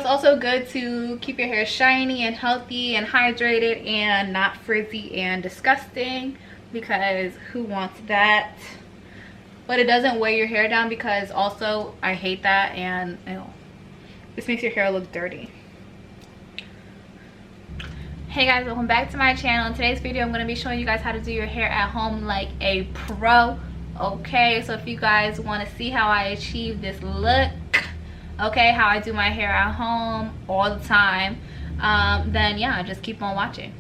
it's also good to keep your hair shiny and healthy and hydrated and not frizzy and disgusting, because who wants that? But it doesn't weigh your hair down, because also I hate that, and ew, this makes your hair look dirty. Hey guys, welcome back to my channel. In today's video I'm going to be showing you guys how to do your hair at home like a pro. Okay, so if you guys want to see how I achieve this look, okay, how I do my hair at home all the time, then yeah, just keep on watching.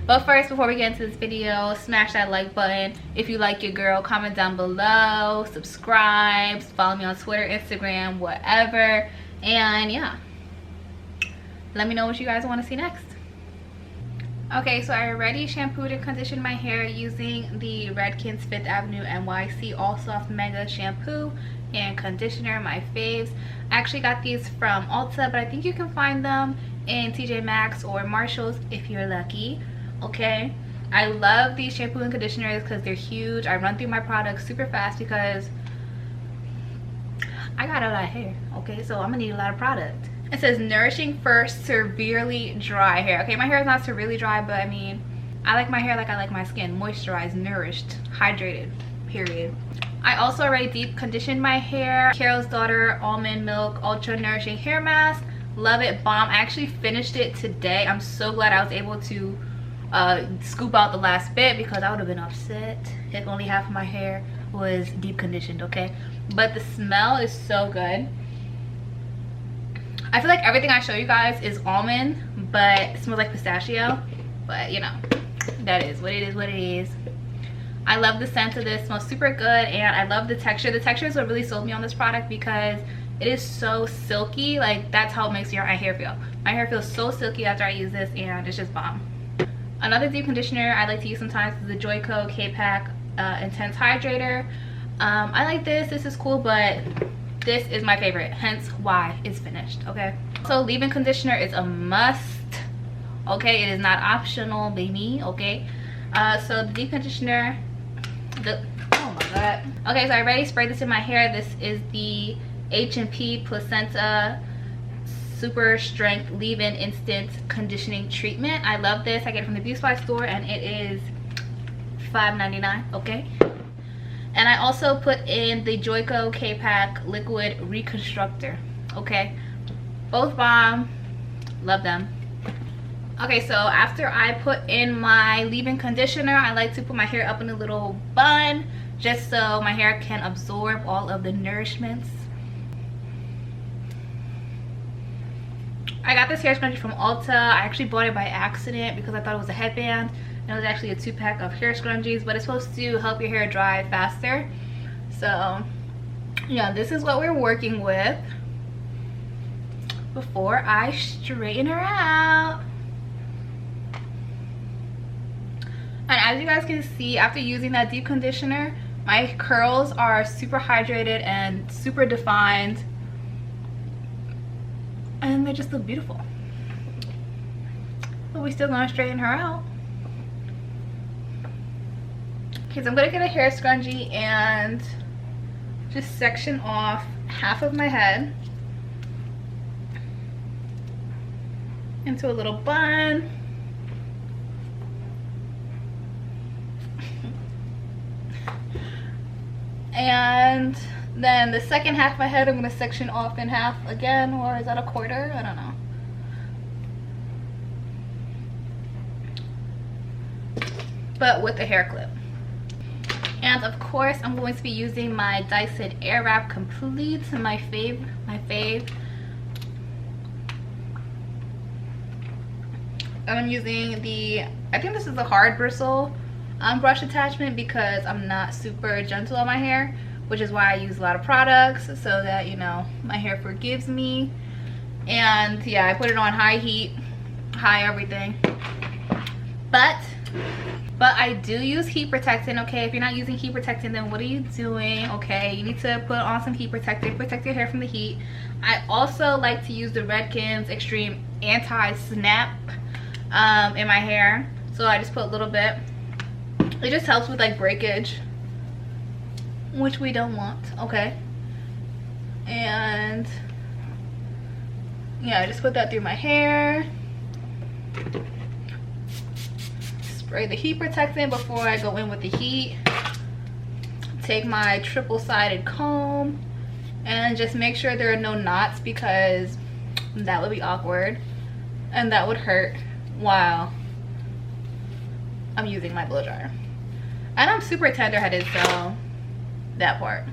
But first, before we get into this video, smash that like button if you like your girl, comment down below, subscribe, follow me on Twitter, Instagram, whatever, and yeah, let me know what you guys want to see next. Okay, so I already shampooed and conditioned my hair using the Redken's Fifth Avenue NYC All Soft Mega Shampoo and Conditioner, my faves. I actually got these from Ulta, but I think you can find them in TJ Maxx or Marshalls if you're lucky. Okay, I love these shampoo and conditioners because they're huge. I run through my products super fast because I got a lot of hair. Okay, so I'm gonna need a lot of product. It says nourishing for severely dry hair. Okay, my hair is not severely dry, but I mean, I like my hair like I like my skin, moisturized, nourished, hydrated, period. I also already deep conditioned my hair. Carol's Daughter Almond Milk Ultra Nourishing Hair Mask. Love it, bomb. I actually finished it today. I'm so glad I was able to scoop out the last bit, because I would have been upset if only half of my hair was deep conditioned, okay? But the smell is so good. I feel like everything I show you guys is almond, but it smells like pistachio. But you know, that is what it is, what it is. I love the scent of this. It smells super good, and I love the texture. The texture is what really sold me on this product because it is so silky. Like, that's how it makes my hair feel. My hair feels so silky after I use this, and it's just bomb. Another deep conditioner I like to use sometimes is the Joico K-Pack Intense Hydrator. I like this. This is cool, but this is my favorite, hence why it's finished. Okay, so leave-in conditioner is a must. Okay, it is not optional, baby. Okay, so the deep conditioner, oh my god. Okay, so I already sprayed this in my hair. This is the H&P Placenta Super Strength Leave-In Instant Conditioning Treatment. I love this. I get it from the Beauty Supply store, and it is $5.99. okay, and I also put in the Joico K-Pack Liquid Reconstructor. Okay, both bomb. Love them. Okay, so after I put in my leave-in conditioner, I like to put my hair up in a little bun just so my hair can absorb all of the nourishments. I got this hair scrunchie from Ulta. I actually bought it by accident because I thought it was a headband. It was actually a 2-pack of hair scrunchies, but it's supposed to help your hair dry faster. So yeah, this is what we're working with before I straighten her out. And as you guys can see, after using that deep conditioner, my curls are super hydrated and super defined, and they just look beautiful. But we still gonna straighten her out. Okay, so I'm gonna get a hair scrunchie and just section off half of my head into a little bun. And then the second half of my head I'm gonna section off in half again, or is that a quarter? I don't know. But with a hair clip. And of course, I'm going to be using my Dyson Airwrap Complete, my fave. And I'm using the, I think this is the hard bristle brush attachment because I'm not super gentle on my hair, which is why I use a lot of products so that, you know, my hair forgives me. And yeah, I put it on high heat, high everything. But I do use heat protectant. Okay, if you're not using heat protectant, then what are you doing? Okay, you need to put on some heat protectant, protect your hair from the heat. I also like to use the Redken's Extreme Anti-Snap in my hair, so I just put a little bit. It just helps with like breakage, which we don't want. Okay, and yeah, just put that through my hair. Spray the heat protectant before I go in with the heat. Take my triple-sided comb and just make sure there are no knots, because that would be awkward and that would hurt while I'm using my blow dryer. And I'm super tender-headed, so that part.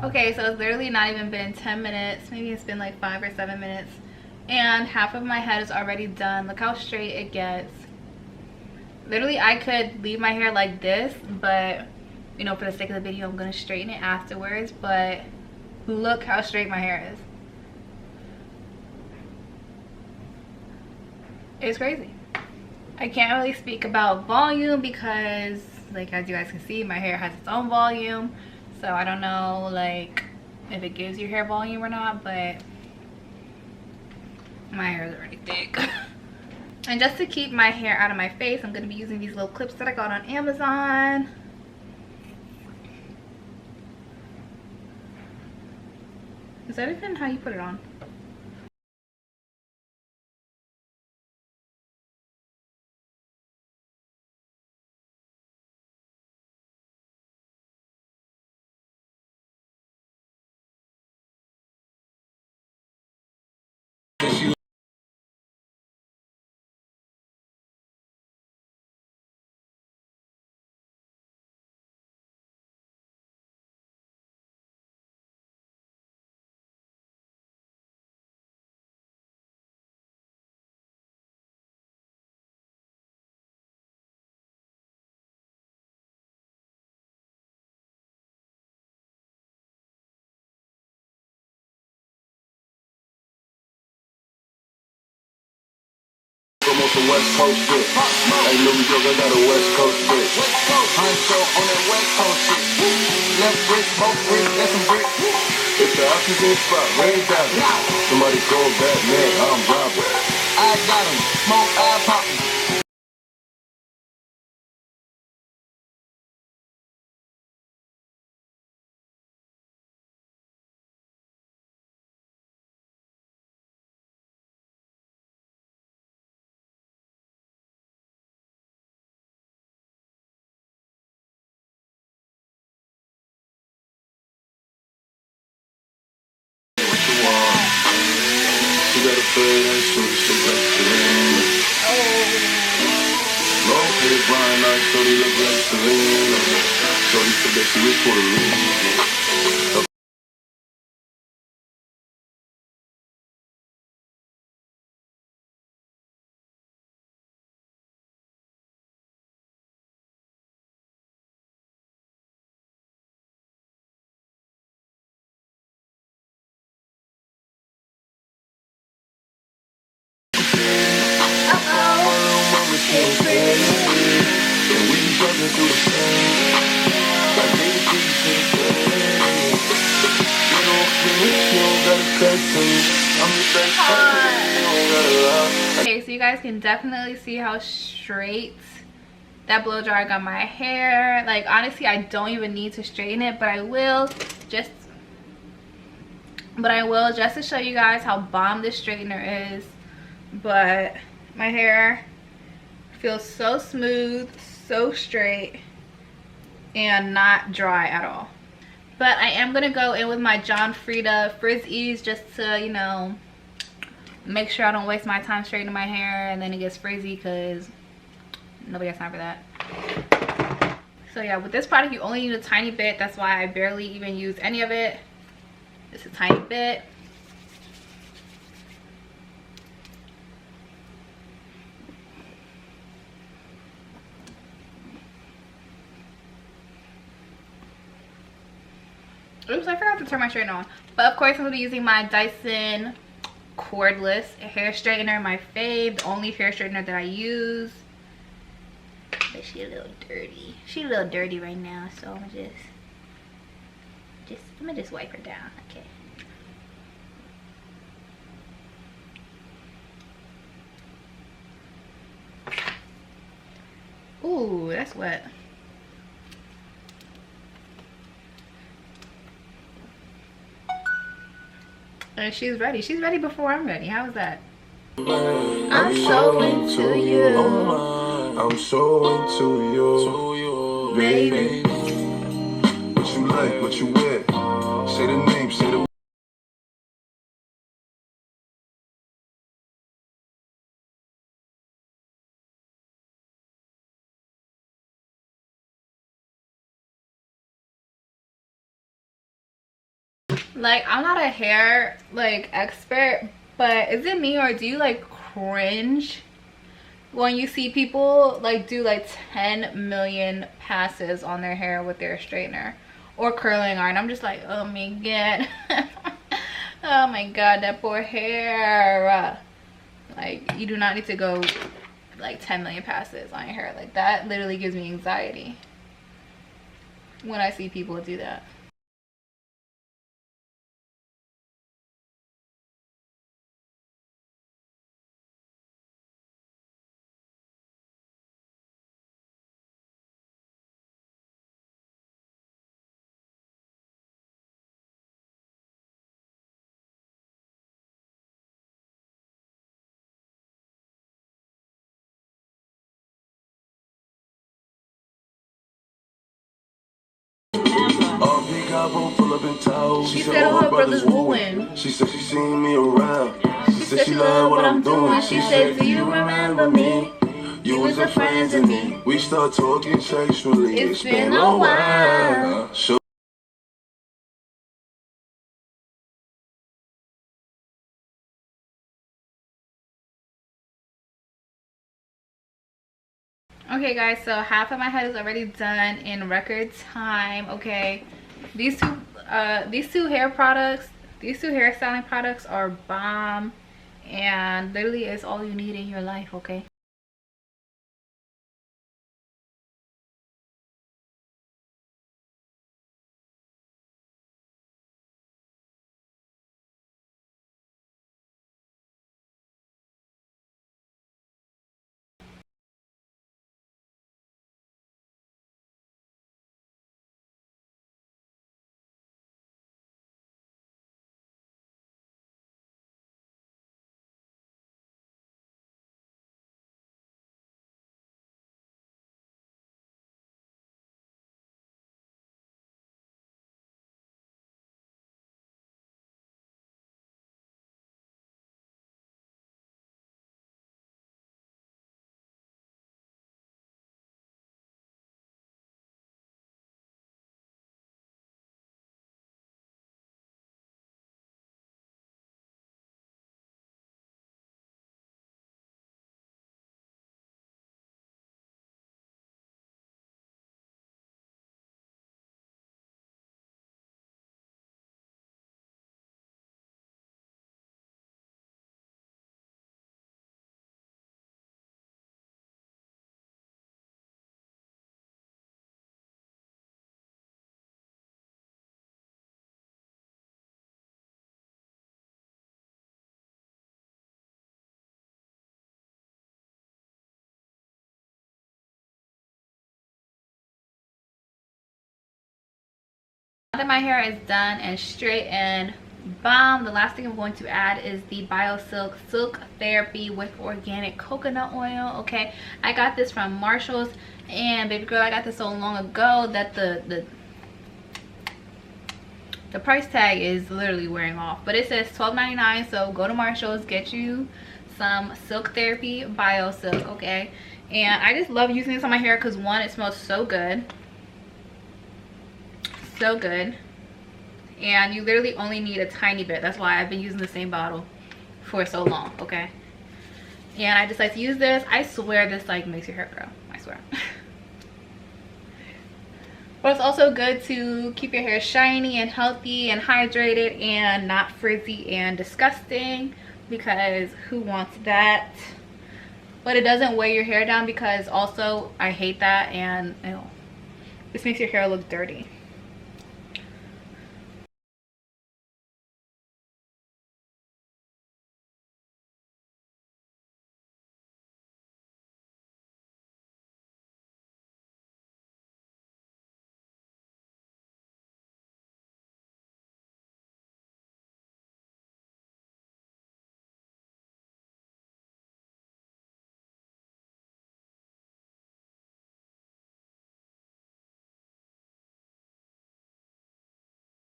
Okay, so it's literally not even been 10 minutes. Maybe it's been like 5 or 7 minutes. And half of my head is already done. Look how straight it gets. Literally, I could leave my hair like this, but, you know, for the sake of the video, I'm going to straighten it afterwards. But look how straight my hair is. It's crazy. I can't really speak about volume because, like, as you guys can see, my hair has its own volume. So I don't know, like, if it gives your hair volume or not, but my hair is already thick. And just to keep my hair out of my face, I'm going to be using these little clips that I got on Amazon. Is that even how you put it on? I'm on some West Coast shit. Hey, New York, I got a West Coast bitch. I'm so on that West Coast shit. Left brick, both brick, that's some brick. It's the oxygen spot, raised out. Somebody call Batman, I'm Robert. I got him, smoke, I pop him. fade and shoot shit like Selena. Long hair, brown eyes, shorty look like Selena. Shorty said that she was Puerto Rican. Okay, so you guys can definitely see how straight that blow dryer got my hair. Like, honestly, I don't even need to straighten it, but I will just to show you guys how bomb this straightener is. But my hair feels so smooth, so straight, and not dry at all. But I am gonna go in with my John Frieda Frizz Ease just to, you know, make sure I don't waste my time straightening my hair and then it gets frizzy, because nobody has time for that. So yeah, with this product you only need a tiny bit. That's why I barely even use any of it. Just a tiny bit. Oops, I forgot to turn my straightener on. But of course I'm going to be using my Dyson cordless hair straightener, my fave, the only hair straightener that I use. But she's a little dirty. She's a little dirty right now, so I'm gonna just wipe her down. Okay. Ooh, that's wet. And she's ready. She's ready before I'm ready. How's that? I'm so into you. I'm so into you, baby. What you like, what you with? Say the name, say the. Like, I'm not a hair like expert, but is it me, or do you like cringe when you see people like do like 10 million passes on their hair with their straightener or curling iron? I'm just like, oh my god. Oh my god, that poor hair. Like, you do not need to go like 10 million passes on your hair. Like, that literally gives me anxiety when I see people do that. She said all her brothers wooing. She said she seen me around. She said she love what I'm doing. She said, do you remember me? You was a friend to me. We start talking sexually. It's been a while. Okay guys, so half of my head is already done in record time. Okay, these two hair products, these two hairstyling products are bomb, and literally is all you need in your life. Okay. Now that my hair is done and straight and bomb, the last thing I'm going to add is the BioSilk Silk Therapy with organic coconut oil. Okay, I got this from Marshall's, and baby girl, I got this so long ago that the price tag is literally wearing off, but it says $12.99. so go to Marshall's, get you some Silk Therapy BioSilk. Okay, and I just love using this on my hair because one, it smells so good, so good, and you literally only need a tiny bit. That's why I've been using the same bottle for so long. Okay, and I just like to use this. I swear this like makes your hair grow, I swear. But it's also good to keep your hair shiny and healthy and hydrated and not frizzy and disgusting, because who wants that? But it doesn't weigh your hair down, because also I hate that, and ew, this makes your hair look dirty.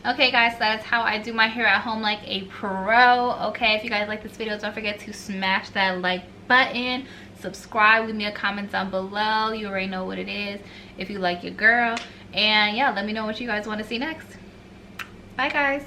Okay guys, so that's how I do my hair at home like a pro. Okay, if you guys like this video, don't forget to smash that like button, subscribe, leave me a comment down below. You already know what it is if you like your girl, and yeah, let me know what you guys want to see next. Bye guys.